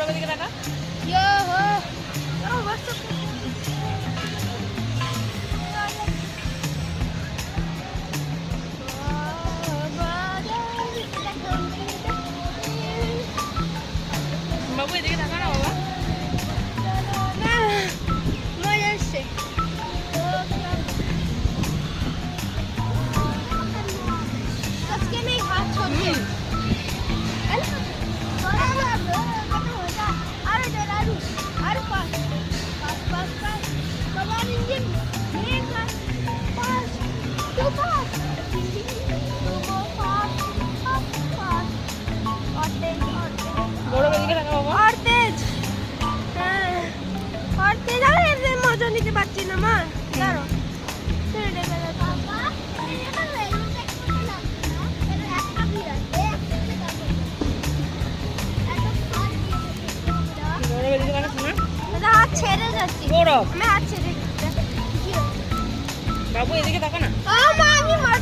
গৌরবের দিকে টাকা বাবু এদিকে টাকা না বাবা গৌরবের দিকে টাকা বাবা মজা নিতে পারছি না মা দাঁড়ো গৌরবের দিকে টাকা শোনা হাত ছেড়ে যাচ্ছি গৌরব আমি হাত ছেড়ে বাবু এদিকে টাকা না আমি মজা